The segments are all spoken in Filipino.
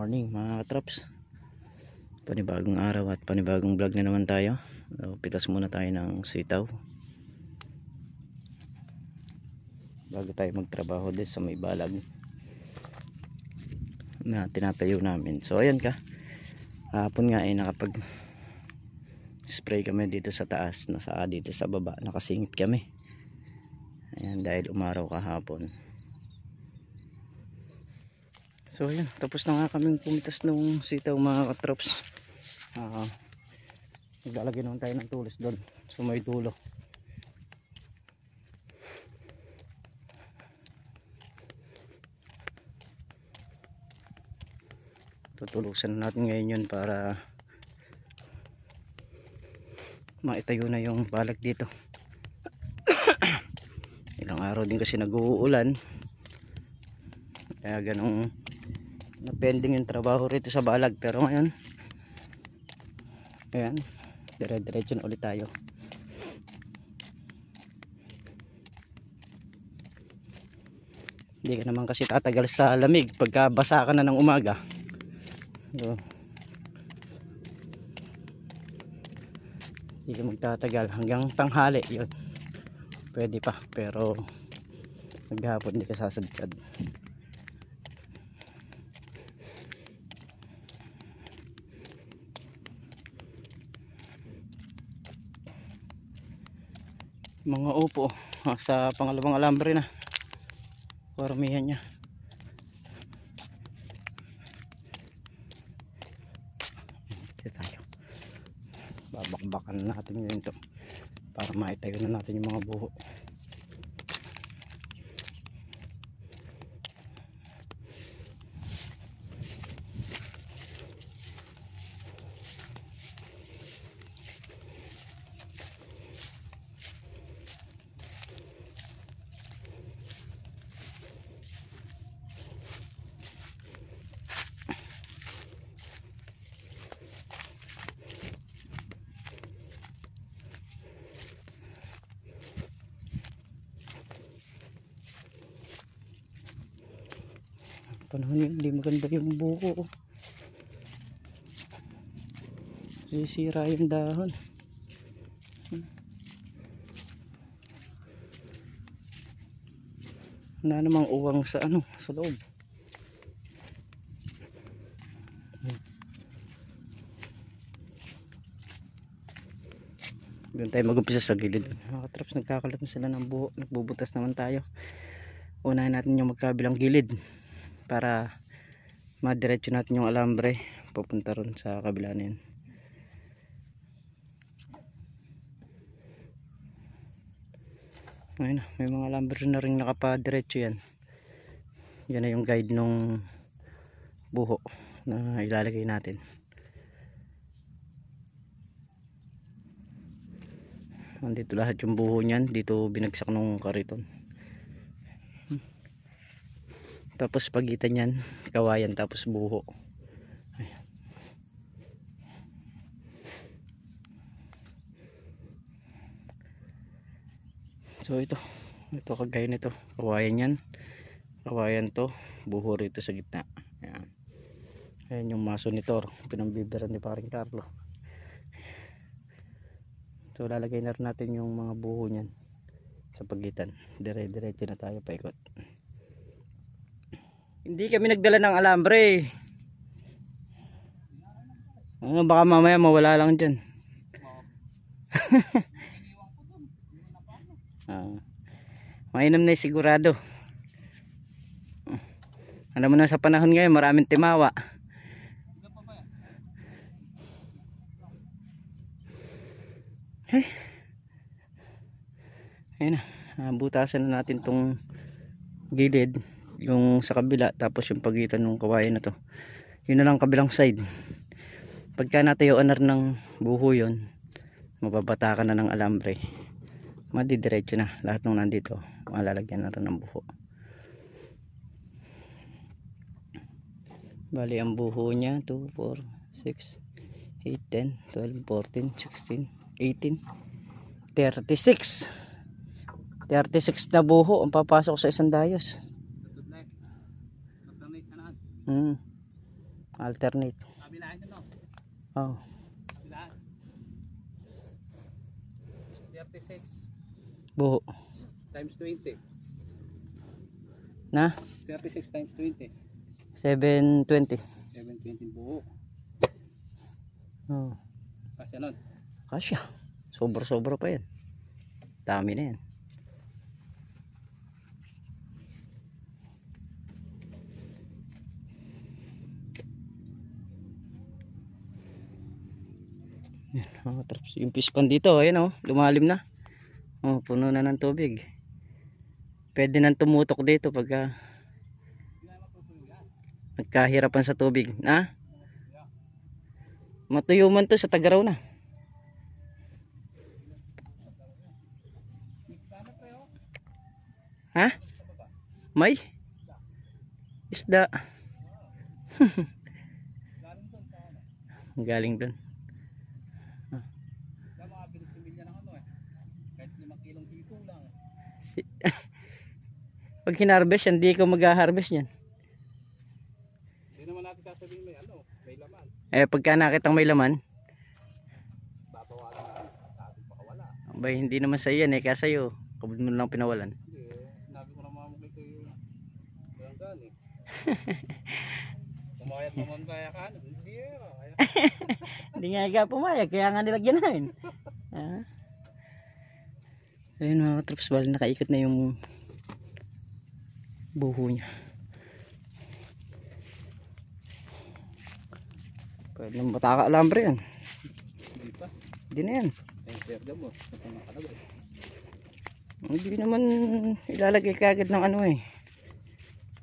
morning mga katrops, panibagong araw at panibagong vlog na naman tayo. So, pitas muna tayo ng sitaw bago tayo magtrabaho din sa may balag na tinatayo namin. So ayan ka, hapon nga ay nakapag spray kami dito sa taas, dito sa baba nakasingit kami. Ayan, dahil umaraw kahapon. So ayan, tapos na nga kaming pumitas ng sitaw mga katrops. Naglalagay naman tayo ng tulos doon so may dulo. Tutulusan natin ngayon yun para maitayo na yung balag dito. Ilang araw din kasi nag-uulan, kaya ganong na-pending yung trabaho rito sa balag. Pero ngayon ayan, dire-diretso na ulit tayo. Hindi ka naman kasi tatagal sa lamig pagka basa ka na ng umaga. So, hindi ka magtatagal hanggang tanghali yun, pwede pa. Pero maghapon hindi ka sasadsad. Mga upo sa pangalawang alambre na, paramihan niya. Dito tayo, babakbakan natin yun to para maitayo na natin yung mga buho. Panahon yun, hindi maganda yung buko, sisira yung dahon. Na namang uwang sa sa loob. Doon tayo mag-umpisa sa gilid. Mga katrops, nagkakalat na sila ng buho, nagbubutas naman tayo. Unahin natin yung magkabilang gilid para madiretso natin yung alambre papunta ron sa kabila na yun. Ayun, may mga alambre na rin nakapadiretso yan. Yan na yung guide nung buho na ilalagay natin. Nandito lahat yung buho niyan, dito binagsak nung kariton. Tapos pagitan yan, kawayan, tapos buho. Ayan. So ito kagaya nito, kawayan yan, kawayan to, buho rito sa gitna. Ayan. Ayan yung masonitor, pinambibiran ni paring Carlo. So lalagay na rin natin yung mga buho niyan sa pagitan. Dire-diretso na tayo paikot. Hindi kami nagdala ng alambre. Baka mamaya mawala lang dyan. Mainam na sigurado. Alam mo na, sa panahon ngayon maraming timawa. Ayun na, butasan na natin tong gilid, yung sa kabila, tapos yung pagitan ng kawayan na to. Yun na lang kabilang side. Pagka natayuan na rin ng buho yun, mababatakan na ng alambre, madidiretso na lahat ng nandito, malalagyan na rin ng buho. Bali ang buho nya 2, 4, 6, 8, 10, 12, 14, 16, 18, 36 na buho ang papasok sa isang dayos. Alternate. Kabilaan yun, no? Oh. Kabilaan. 36 Buho. times 20. Na? 36 times 20. 720. 720 buo. Oh. Kasya nun. Kasya. Sobra-sobra pa yan. Dami na yan. Yan, mga traps. Yung pispan dito, ayan oh, lumalim na. Oh, puno na ng tubig. Pwede nang tumutok dito pagka nagkahirapan sa tubig. Na? Matuyo man to sa Tagaraw na. Ha? May? Isda. Galing dun. Pag hinarvest yan, di ko mag-harvest yan. Hindi naman natin sasabihin may ano, may laman. Eh, pagka nakitang may laman, Babawalan natin, sabi baka wala. abay, hindi naman sa yan eh, kaya sa'yo. Kabud mo lang pinawalan. Hindi, sinabi ko na mamagay ko yung baranggan eh. Pumayat naman kaya ka, hindi eh. Hindi nga ikaw pumayag, kaya nga nilagyan namin. Ayun mga traps, bali nakaikot na yung buho niya. Pwede naman mataka alambre yan. Hindi pa. Hindi na yan. Ay, perga mo. Ito nakalagay. Hindi naman ilalagay kagad ng ano eh.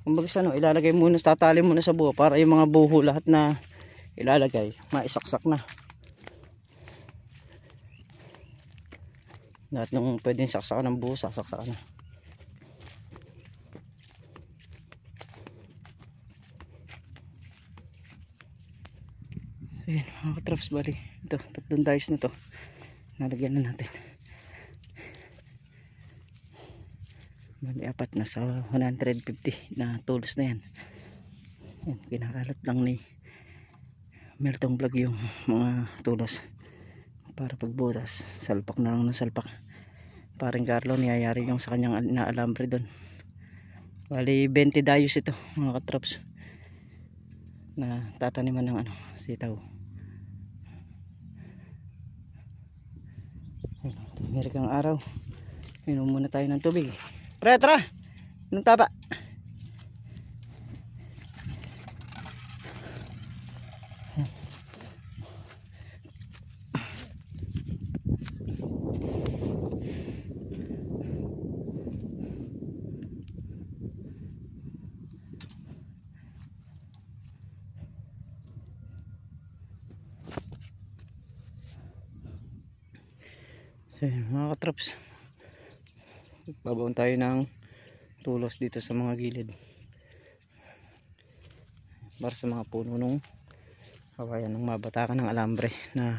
Kumbaga sa ano, ilalagay muna, tatali muna sa buho para yung mga buho lahat na ilalagay, maisaksak na. Lahat ng pwedeng saksakan ng buho, saksakan na. Ayan mga katraps, bali ito, tatlong dice na to, nalagyan na natin. Bali apat na sa 150 na tools na yan. Yan, kinakalat lang ni Meltong Vlog yung mga tulos para pagbutas, salpak na lang ng salpak. Paring Carlo niyayari yung sa kanyang inaalambre doon. Bali 20 dayos ito mga katraps na tataniman ng ano, sitaw. Amerikang araw, inom muna tayo ng tubig. Pre, tara! Anong taba? So mga katraps, babaon tayo ng tulos dito sa mga gilid para sa mga puno nung kawayan ng mabatakan ng alambre na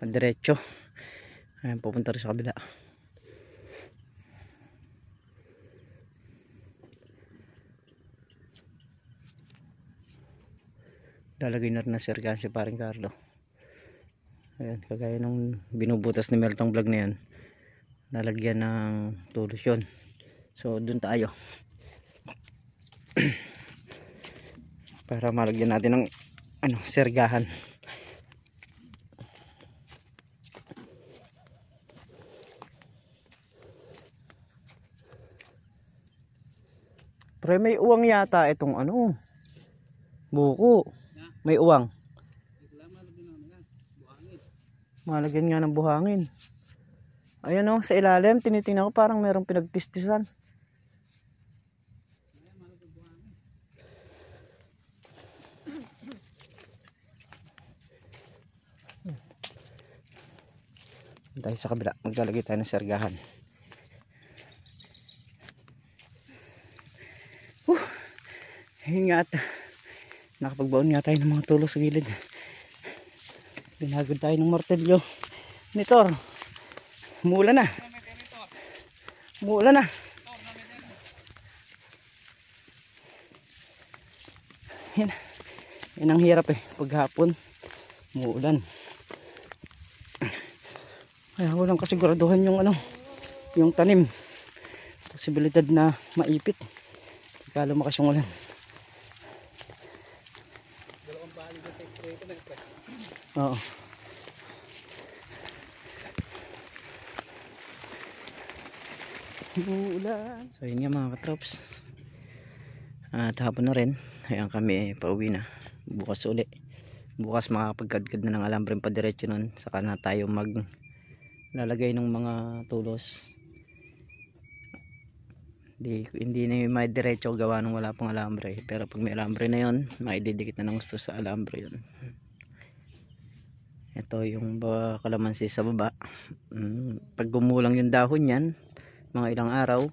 pandiretso. Ayan, pupunta rin sa kabila. Lalagay na rin na sirgan si paring Carlo. Ayan, kagaya nung binubutas ni Meltong Vlog na yan, lalagyan ng tulos yun. So dun tayo para malagyan natin ng ano, sergahan. Pre, may uwang yata itong ano, buko. May uwang. Malagyan nga ng buhangin. Ayan o, sa ilalim, tinitingnan ko parang merong pinagtistisan. Tayo sa kabila, maglalagay tayo ng sergahan. Ingat. Nakapagbaon nga tayo ng mga tulos sa gilid. Binagod tayo ng martelyo. Nitor. Mula na. Mula na. Yan ang hirap paghapon umuulan. Kaya walang kasiguraduhan yung yung tanim, posibilidad na maipit pagka lumakas yung ulan. Dalawang bali na take ito na. Oo. Umuulan. So yun nga mga katrops. At hapon na rin. Ayan kami pauwi na. Bukas uli. Bukas makapagkadkad na ng alambre pa diretso nun. Saka na tayo lalagay ng mga tulos. Hindi na may diretso gawa nung wala pang alambre. Pero pag may alambre na yun, maididikit na ng gusto sa alambre yun. Ito yung kalamansi sa baba. Pag gumulang yung dahon yan, mga ilang araw,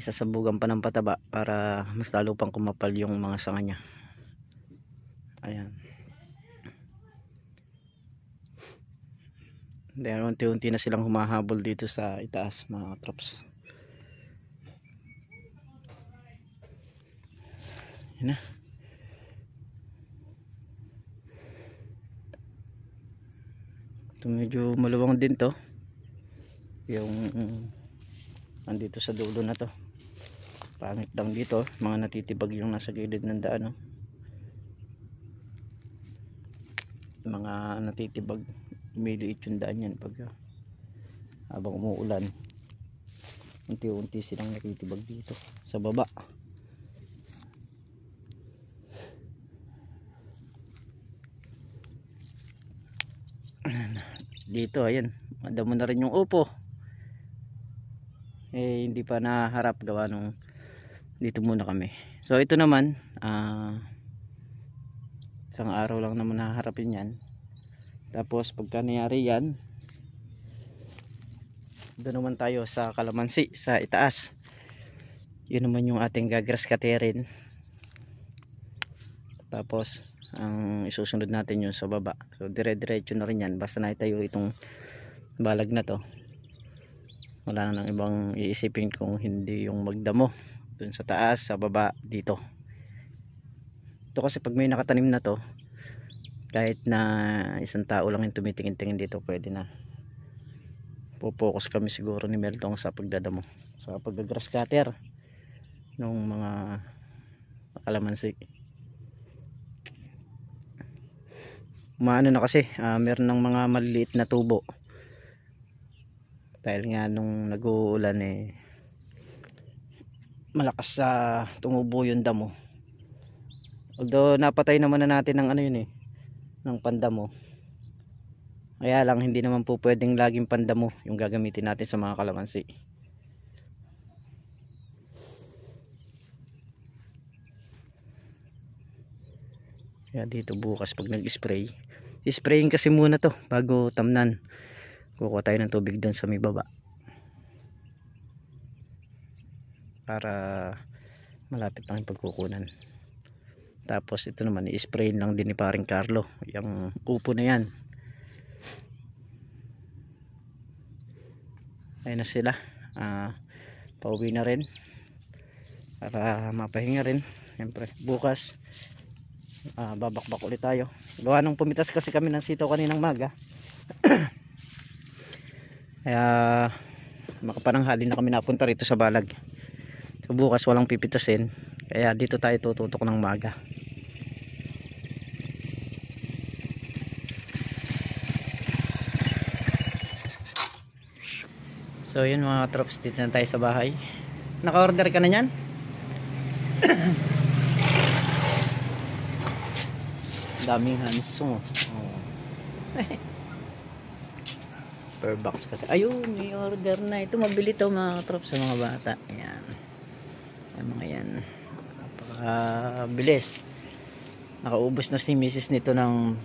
sasabugan pa ng pataba para mas lalo pang kumapal yung mga sanga nya. Ayan. Dahil unti-unti na silang humahabol dito sa itaas mga traps. Yan na. Ito medyo maluwang din to. Yung andito sa dulo na to. Pangit lang dito. Mga natitibag yung nasa gilid ng daan. Mga natitibag. Umiliit yung daan yan pag habang umuulan. Unti-unti silang natitibag dito sa baba. Dito ayan, madamo na rin yung upo. Hindi pa naharap gawa nung dito muna kami. So ito naman isang araw lang naman naharapin yan. Tapos pagka nangyari yan, doon naman tayo sa kalamansi sa itaas. Yun naman yung ating gagrass cutterin. Tapos ang isusunod natin yun sa baba. So dire-diretso na rin yan. Basta naitayo itong balag na to, wala na nang ibang iisipin kung hindi yung magdamo dun sa taas, sa baba, dito. Ito kasi pag may nakatanim na to, kahit na isang tao lang yung tumitingin-tingin dito, pwede na. Po-focus kami siguro ni Meltong sa pagdadamo, sa pag-grass cutter nung mga kalamansi. Maano na kasi, meron ng mga maliliit na tubo. Dahil nga nung nag-uulan malakas sa tumubo yung damo. Although napatay naman na natin ng ng pandamo. Kaya lang hindi naman po pwedeng laging pandamo yung gagamitin natin sa mga kalamansi. Kaya dito bukas pag nag-spray, isprayin kasi muna to bago tamnan. Kukuha tayo ng tubig doon sa may baba para malapit lang yung pagkukunan. Tapos ito naman i-sprayin lang din ni paring Carlo yung upo na yan. Ayun na sila, pauwi na rin para mapahinga rin. Siyempre bukas babakbak ulit tayo. Gawa nung pumitas kasi kami ng sitaw kaninang maga. Kaya makapananghali na kami napunta rito sa balag. So bukas walang pipitasin, kaya dito tayo tututok ng maga. So yun mga trops, dito na tayo sa bahay. Naka-order ka na yan? Daming hansong. Per box kasi. Ayun, may order na. Ito mabili to mga trops sa mga bata. Ayan. Ayan mga yan. Napakabilis. Nakaubos na si Mrs. nito ng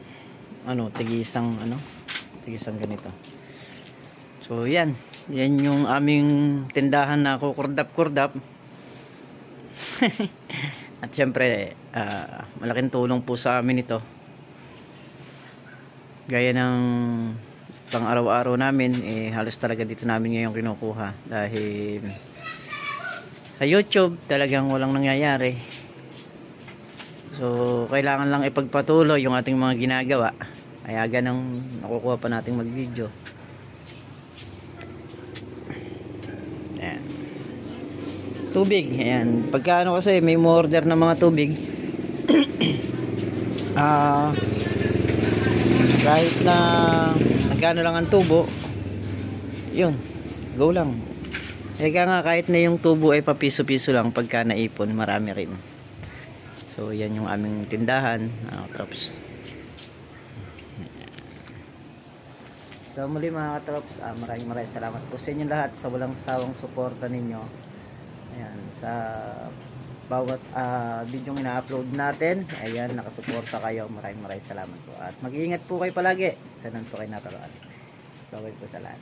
tigisang ganito. So yan. Yan yung aming tindahan na kukurdap-kurdap. At syempre malaking tulong po sa amin ito. Gaya ng pang araw-araw namin, halos talaga dito namin ngayon kinukuha. Dahil sa YouTube talagang walang nangyayari. So kailangan lang ipagpatuloy yung ating mga ginagawa. Kaya ganang nakukuha pa nating mag-video. Ayan. Tubig. Ayan. Pagka ano kasi may order ng mga tubig. Kahit na magkano lang ang tubo, yun, go lang. Kaya nga kahit na yung tubo ay papiso-piso lang, pagka naipon marami rin. So yan yung aming tindahan, katrops. So muli mga katrops, maraming salamat po sa inyo lahat sa walang sawang suporta ninyo. Ayan, sa bawat video yung ina-upload natin. Ayan, nakasuporta kayo. Maraming salamat po. At mag-iingat po kayo palagi. Saan po kayo naturoan. Bye-bye po sa lahat.